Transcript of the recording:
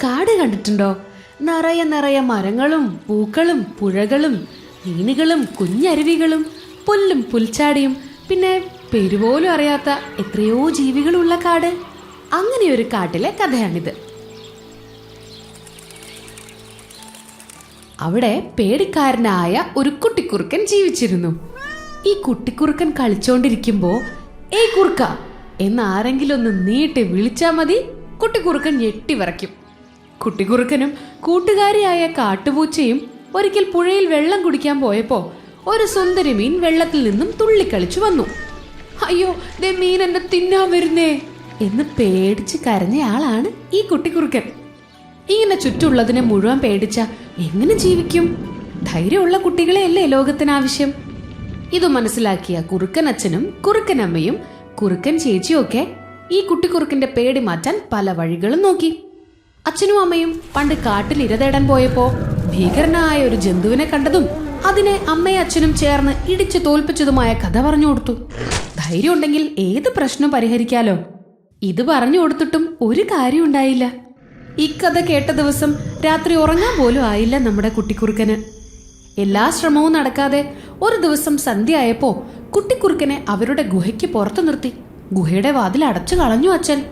കാട് കണ്ടിട്ടുണ്ടോ? നിറയെ നിറയെ മരങ്ങളും പൂക്കളും പുഴകളും മീനുകളും കുഞ്ഞരുവികളും പുല്ലും പുൽച്ചാടിയും പിന്നെ പേരുപോലും അറിയാത്ത എത്രയോ ജീവികളുള്ള കാട്. അങ്ങനെയൊരു കാട്ടിലെ കഥയാണിത്. അവിടെ പേടിക്കാരനായ ഒരു കുട്ടിക്കുറുക്കൻ ജീവിച്ചിരുന്നു. ഈ കുട്ടിക്കുറുക്കൻ കളിച്ചോണ്ടിരിക്കുമ്പോ ഏയ് കുറുക്ക എന്നാരെങ്കിലും ഒന്ന് നീട്ടി വിളിച്ചാ മതി, കുട്ടിക്കുറുക്കൻ ഞെട്ടി വിറയ്ക്കും. കുട്ടിക്കുറുക്കനും കൂട്ടുകാരിയായ കാട്ടുപൂച്ചയും ഒരിക്കൽ പുഴയിൽ വെള്ളം കുടിക്കാൻ പോയപ്പോ ഒരു സുന്ദരി മീൻ വെള്ളത്തിൽ നിന്നും തുള്ളിക്കളിച്ചു വന്നു. അയ്യോ, ദേ മീൻ എന്നെ തിന്നാൻ വരുന്നേ എന്ന് പേടിച്ച് കരഞ്ഞയാളാണ് ഈ കുട്ടിക്കുറുക്കൻ. ഇങ്ങനെ ചുറ്റുള്ളതിനെ മുഴുവൻ പേടിച്ച എങ്ങനെ ജീവിക്കും? ധൈര്യമുള്ള കുട്ടികളെയല്ലേ ലോകത്തിനാവശ്യം. ഇത് മനസ്സിലാക്കിയ കുറുക്കനച്ഛനും കുറുക്കനമ്മയും കുറുക്കൻ ചേച്ചിയും ഒക്കെ ഈ കുട്ടിക്കുറുക്കന്റെ പേടി മാറ്റാൻ പല വഴികളും നോക്കി. അച്ഛനും അമ്മയും പണ്ട് കാട്ടിൽ ഇര തേടാൻ പോയപ്പോ ഭീകരനായ ഒരു ജന്തുവിനെ കണ്ടതും അതിനെ അമ്മയും അച്ഛനും ചേർന്ന് ഇടിച്ചു തോൽപ്പിച്ചതുമായ കഥ പറഞ്ഞു കൊടുത്തു. ധൈര്യം ഉണ്ടെങ്കിൽ ഏത് പ്രശ്നം പരിഹരിക്കാലോ. ഇത് പറഞ്ഞു കൊടുത്തിട്ടും ഒരു കാര്യം ഉണ്ടായില്ല. ഈ കഥ കേട്ട ദിവസം രാത്രി ഉറങ്ങാൻ പോലും ആയില്ല നമ്മുടെ കുട്ടിക്കുറുക്കന്. എല്ലാ ശ്രമവും നടക്കാതെ ഒരു ദിവസം സന്ധ്യയായപ്പോ കുട്ടിക്കുറുക്കനെ അവരുടെ ഗുഹയ്ക്ക് പുറത്തു നിർത്തി. ഗുഹയുടെ വാതിൽ അടച്ചു കളഞ്ഞു അച്ഛൻ.